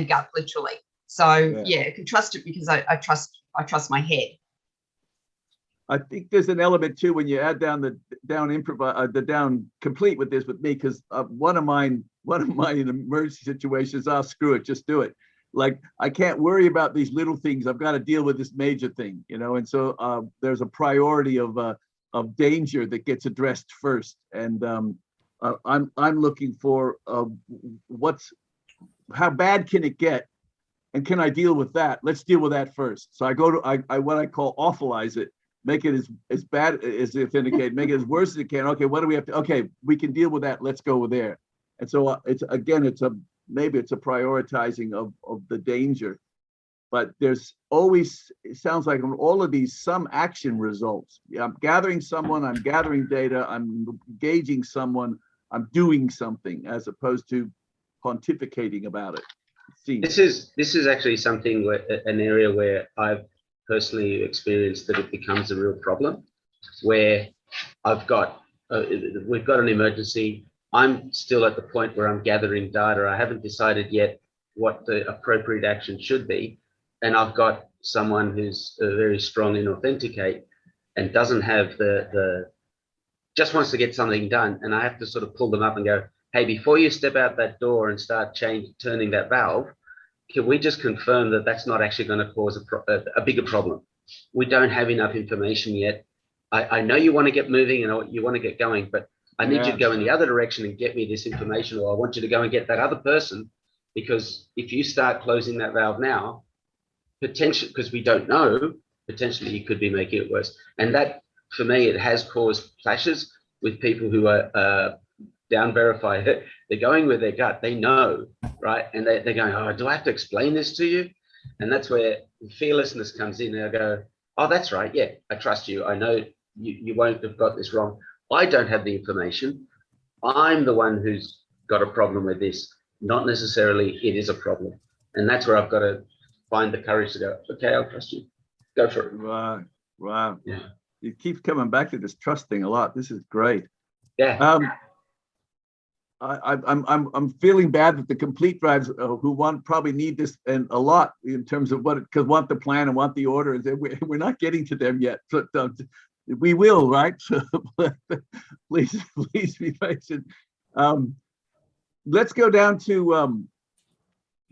S13: gut, literally. So I can trust it because I trust my head.
S2: I think there's an element too when you add down the down complete with this with me, because one of my emergency situations, screw it, just do it. Like, I can't worry about these little things. I've got to deal with this major thing, and so there's a priority of danger that gets addressed first. And I'm looking for how bad can it get, and can I deal with that? Let's deal with that first. So I go to what I call awfulize it. Make it as bad as authenticate, make it as worse as it can. Okay, what do we have to? Okay, we can deal with that. Let's go there. And so maybe it's a prioritizing of the danger, but there's always, it sounds like on all of these, some action results. I'm gathering someone, I'm gathering data, I'm engaging someone, I'm doing something, as opposed to pontificating about it.
S11: This is actually something an area where I've personally experienced that it becomes a real problem, where we've got an emergency. I'm still at the point where I'm gathering data. I haven't decided yet what the appropriate action should be. And I've got someone who's very strong in authenticate and doesn't have just wants to get something done. And I have to sort of pull them up and go, hey, before you step out that door and start turning that valve, can we just confirm that that's not actually going to cause a bigger problem? We don't have enough information yet. I know you want to get moving and you want to get going, but I need you to go in the other direction and get me this information, or I want you to go and get that other person, because if you start closing that valve now, potentially, because we don't know, potentially you could be making it worse. And that, for me, it has caused clashes with people who are down verified. They're going with their gut. They know, right? And they're going, oh, do I have to explain this to you? And that's where fearlessness comes in. They'll go, oh, that's right. Yeah, I trust you. I know you won't have got this wrong. I don't have the information. I'm the one who's got a problem with this. Not necessarily it is a problem. And that's where I've got to find the courage to go, okay, I'll trust you. Go for it.
S2: Right. Wow.
S11: Yeah.
S2: It keeps coming back to this trust thing a lot. This is great.
S11: Yeah.
S2: I'm feeling bad that the complete drives who probably need this and a lot in terms of because want the plan and want the order. We're not getting to them yet, but we will, right? So please be patient. Let's go down to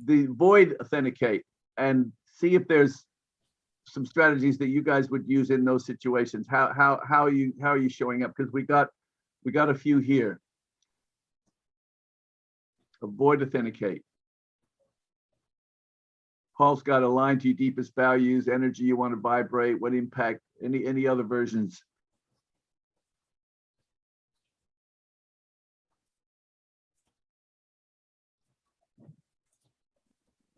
S2: the void authenticate and see if there's some strategies that you guys would use in those situations. How are you showing up? Because we got a few here. Avoid authenticate. Paul's got align to your deepest values, energy you want to vibrate, what impact, any other versions?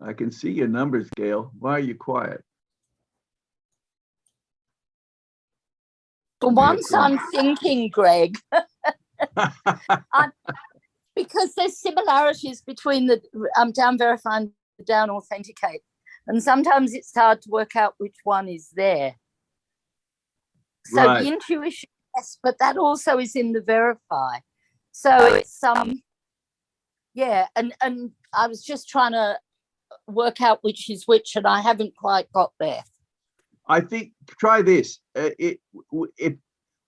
S2: I can see your numbers, Gail. Why are you quiet?
S7: For once, I'm thinking, Greg, because there's similarities between the down verify and the down authenticate. And sometimes it's hard to work out which one is there. So
S2: Right.
S7: the intuition, yes, but that also is in the verify. So it's yeah, and I was just trying to work out which is which, and I haven't quite got there.
S2: I think try this.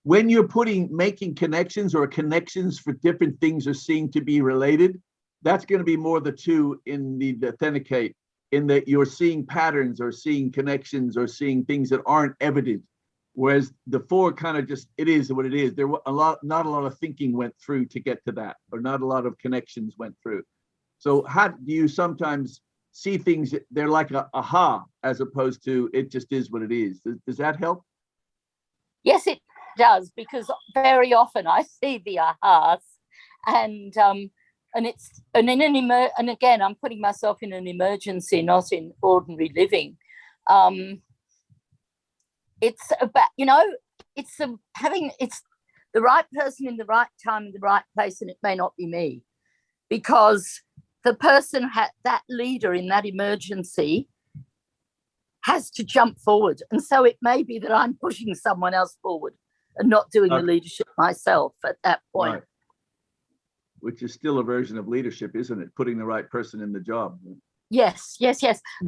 S2: When you're making connections or connections for different things are seen to be related, that's going to be more the two in the authenticate, in that you're seeing patterns or seeing connections or seeing things that aren't evident. Whereas the four kind of just, it is what it is. There were not a lot of thinking went through to get to that, or not a lot of connections went through. So how do you sometimes see things, they're like a aha, as opposed to it just is what it is? Does that help?
S7: Yes, it does, because very often I see the ahas, and again, I'm putting myself in an emergency, not in ordinary living. It's about, it's the right person in the right time in the right place, and it may not be me, because the person that leader in that emergency has to jump forward, and so it may be that I'm pushing someone else forward and not doing the leadership myself at that point.
S2: Right. Which is still a version of leadership, isn't it? Putting the right person in the job.
S7: Yes.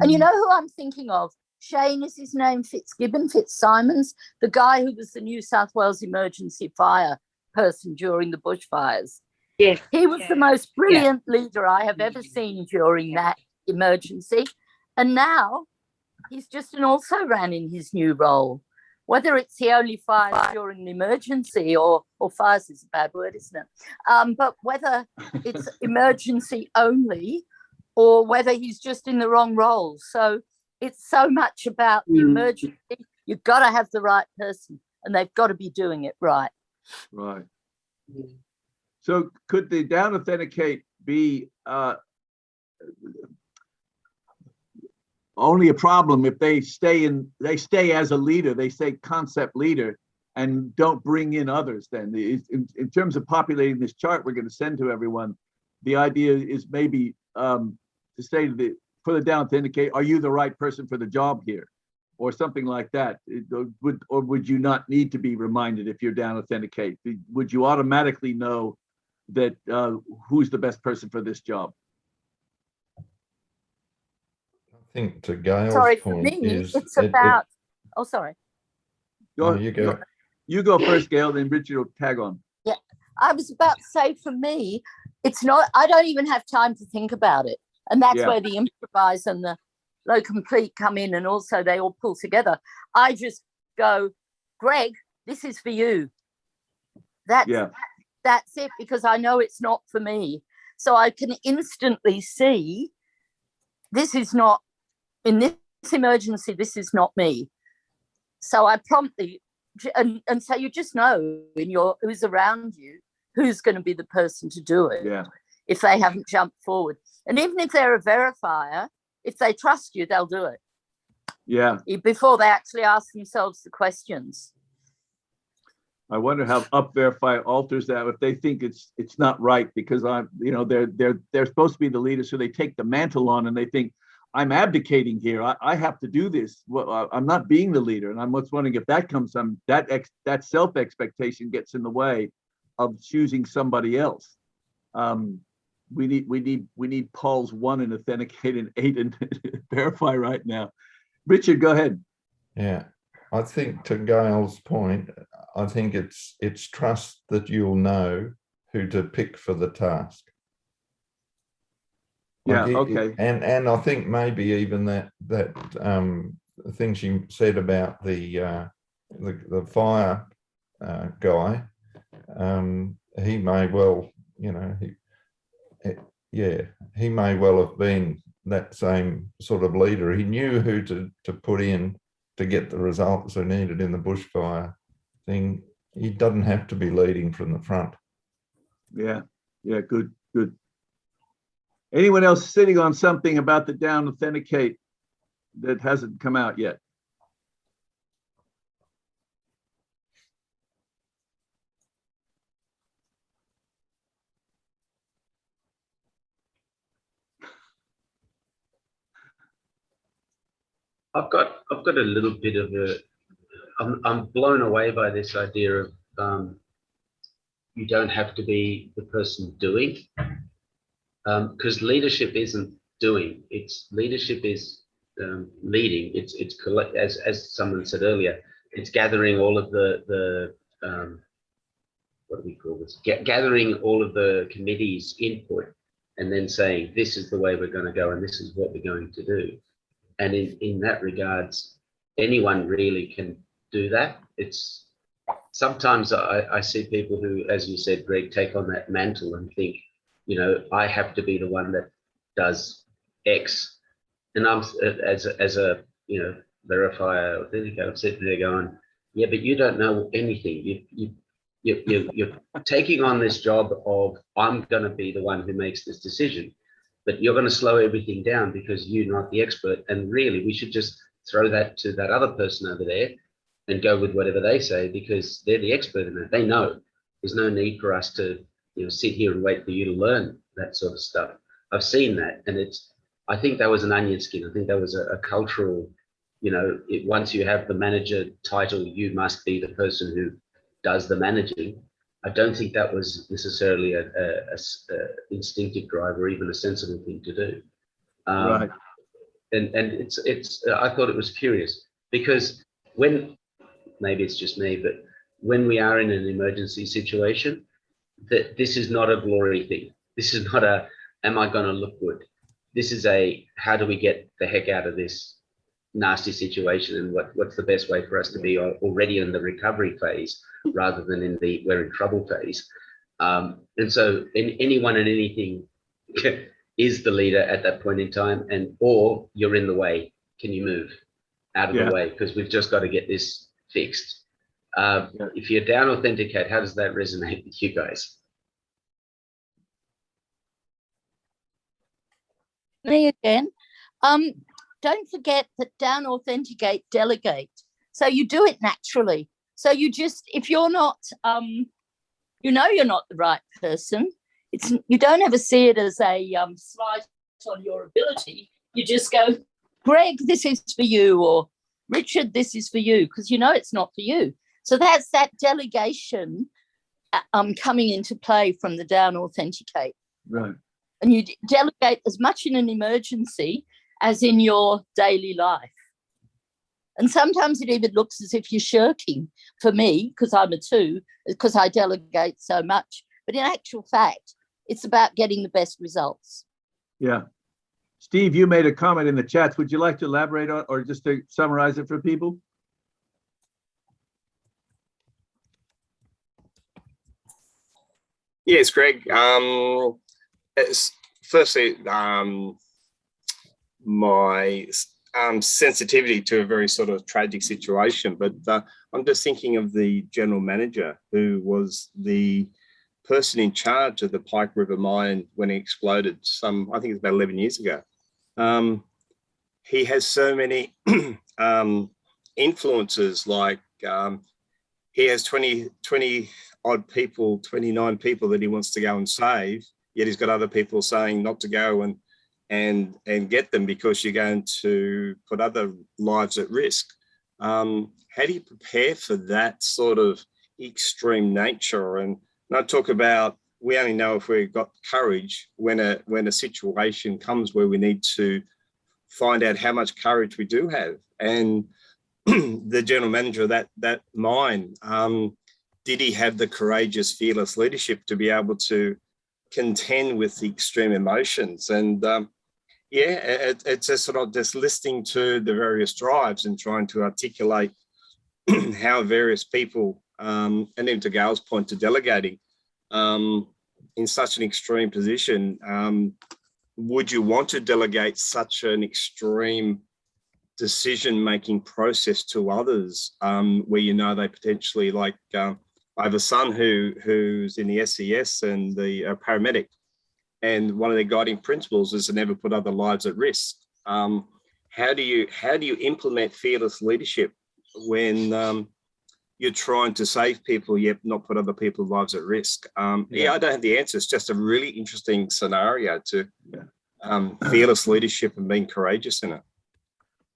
S7: And you know who I'm thinking of? Shane is his name, Fitzsimons, the guy who was the New South Wales emergency fire person during the bushfires.
S9: Yes.
S7: He was the most brilliant leader I have ever seen during that emergency. And now he's just also ran in his new role. Whether it's he only fires during an emergency, or fires is a bad word, isn't it? But whether it's emergency only, or whether he's just in the wrong role. So it's so much about the emergency. You've got to have the right person, and they've got to be doing it right.
S2: Right. So could the down authenticate be only a problem if they stay as a leader, they say concept leader, and don't bring in others? Then in terms of populating this chart we're going to send to everyone, the idea is maybe to say for the down authenticate, are you the right person for the job here, or something like that? Would you not need to be reminded if you're down authenticate? Would you automatically know that who's the best person for this job?
S14: I think to Gail's
S7: Sorry, for
S14: point
S7: me,
S14: is
S7: it's about. Oh, sorry.
S14: You go.
S2: You go first, Gail. Then Richard will tag on.
S7: Yeah, I was about to say, for me, it's not, I don't even have time to think about it. And that's
S2: Yeah.
S7: where the improvise and the low complete come in, and also they all pull together. I just go, Greg, this is for you. That's it, because I know it's not for me. So I can instantly see this is not, in this emergency, this is not me. So I promptly, and so you just know in your who's around you, who's going to be the person to do it if they haven't jumped forward. And even if they're a verifier, if they trust you, they'll do it.
S2: Yeah.
S7: Before they actually ask themselves the questions.
S2: I wonder how Up Verify alters that if they think it's not right, because they're supposed to be the leader, so they take the mantle on and they think I'm abdicating here. I have to do this. Well, I'm not being the leader, and I'm just wondering if that comes that self expectation gets in the way of choosing somebody else. We need Paul's 1 in authenticate and 8 in verify right now. Richard, go ahead.
S14: Yeah, I think to Gail's point, I think it's trust that you'll know who to pick for the task.
S2: Yeah.
S14: Like
S2: Okay.
S14: And I think maybe even that thing she said about the fire guy, he may well, he may well have been that same sort of leader. He knew who to put in to get the results they needed in the bushfire thing. He doesn't have to be leading from the front.
S2: Yeah. Good. Anyone else sitting on something about the down authenticate that hasn't come out yet?
S11: I've got a little bit of I'm blown away by this idea of you don't have to be the person doing, because leadership isn't doing. Leadership is leading. It's collect, as someone said earlier. It's gathering all of the what do we call this? Gathering all of the committee's input, and then saying this is the way we're going to go, and this is what we're going to do. And in that regards, anyone really can do that. It's sometimes I see people who, as you said, Greg, take on that mantle and think, I have to be the one that does X. And I'm as a verifier, authenticator, I'm sitting there going, yeah, but you don't know anything. You're taking on this job of I'm going to be the one who makes this decision. But you're going to slow everything down because you're not the expert. And really, we should just throw that to that other person over there and go with whatever they say, because they're the expert in it. They know. There's no need for us to, sit here and wait for you to learn that sort of stuff. I've seen that, and I think that was an onion skin. I think that was a cultural, once you have the manager title, you must be the person who does the managing. I don't think that was necessarily a instinctive drive or even a sensible thing to do.
S2: Right.
S11: And it's I thought it was curious, because maybe it's just me, but when we are in an emergency situation, that this is not a glory thing. This is not am I going to look good? This is how do we get the heck out of this nasty situation, and what's the best way for us to be already in the recovery phase rather than in the we're in trouble phase. And so anyone and anything is the leader at that point in time, or you're in the way. Can you move out of the way? Because we've just got to get this fixed. If you're down authenticate, how does that resonate with you guys?
S7: Me again. Don't forget that down authenticate, delegate. So you do it naturally. So you just, if you're not, you're not the right person. You don't ever see it as a slight on your ability. You just go, Greg, this is for you, or Richard, this is for you, because it's not for you. So that's that delegation coming into play from the down authenticate.
S2: Right.
S7: And you delegate as much in an emergency as in your daily life. And sometimes it even looks as if you're shirking, for me, because I'm a 2, because I delegate so much. But in actual fact, it's about getting the best results.
S2: Yeah. Steve, you made a comment in the chats. Would you like to elaborate on, or just to summarize it for people?
S16: Yes, Greg. Firstly, my sensitivity to a very sort of tragic situation, but I'm just thinking of the general manager who was the person in charge of the Pike River mine when it exploded I think it's about 11 years ago. He has so many influences, like he has 20 odd people, 29 people that he wants to go and save, yet he's got other people saying not to go and get them because you're going to put other lives at risk. How do you prepare for that sort of extreme nature? And I talk about, we only know if we've got courage when a situation comes where we need to find out how much courage we do have. And the general manager of that mine, did he have the courageous, fearless leadership to be able to contend with the extreme emotions? And it's just sort of just listening to the various drives and trying to articulate how various people, and then to Gail's point to delegating, in such an extreme position, would you want to delegate such an extreme decision-making process to others, where you know they potentially, like, I have a son who's in the SES and the paramedic, and one of their guiding principles is to never put other lives at risk. How do you implement fearless leadership when you're trying to save people yet not put other people's lives at risk? I don't have the answer. It's just a really interesting scenario to fearless leadership and being courageous in it.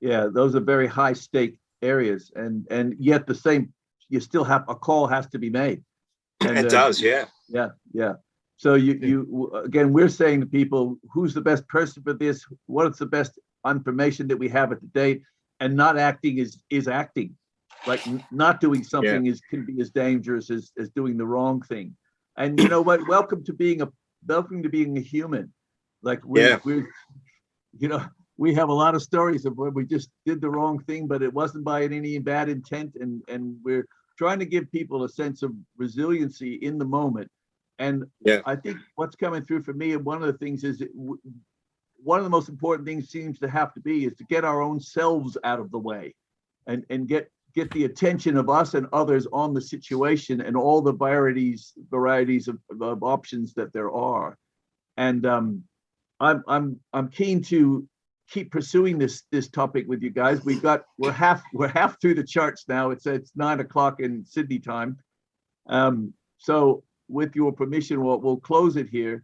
S2: Yeah, those are very high stake areas, and yet the same, you still have a call has to be made. And,
S16: it does, yeah.
S2: Yeah. So you again, we're saying to people, who's the best person for this? What is the best information that we have at the date? And not acting is acting. Like not doing something can be as dangerous as doing the wrong thing. And you know what? Welcome to being a human. Like we're you know, we have a lot of stories of where we just did the wrong thing, but it wasn't by any bad intent. And we're trying to give people a sense of resiliency in the moment. And I think what's coming through for me, and one of the things is, one of the most important things seems to have to be is to get our own selves out of the way, and get the attention of us and others on the situation and all the varieties of options that there are. And I'm keen to keep pursuing this topic with you guys. We're half through the charts now. It's 9 o'clock in Sydney time. So with your permission, we'll close it here,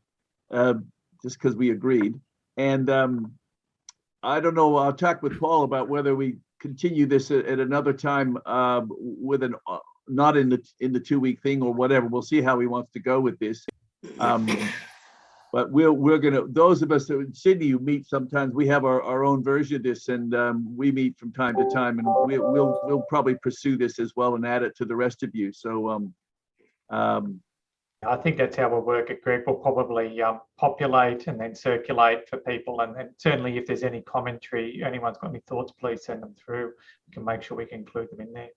S2: just because we agreed. And I don't know, I'll talk with Paul about whether we continue this at another time, with not in the 2-week thing or whatever. We'll see how he wants to go with this. But we're gonna, those of us in Sydney who meet sometimes, we have our own version of this, and we meet from time to time, and we'll probably pursue this as well and add it to the rest of you. So
S1: I think that's how we'll work it, Greg. We'll probably populate and then circulate for people, and then certainly if there's any commentary, anyone's got any thoughts, please send them through. We can make sure we can include them in there.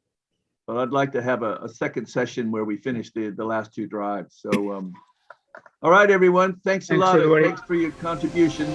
S2: But I'd like to have a second session where we finish the last 2 drives. So all right, everyone. Thanks a lot. Thanks for your contributions.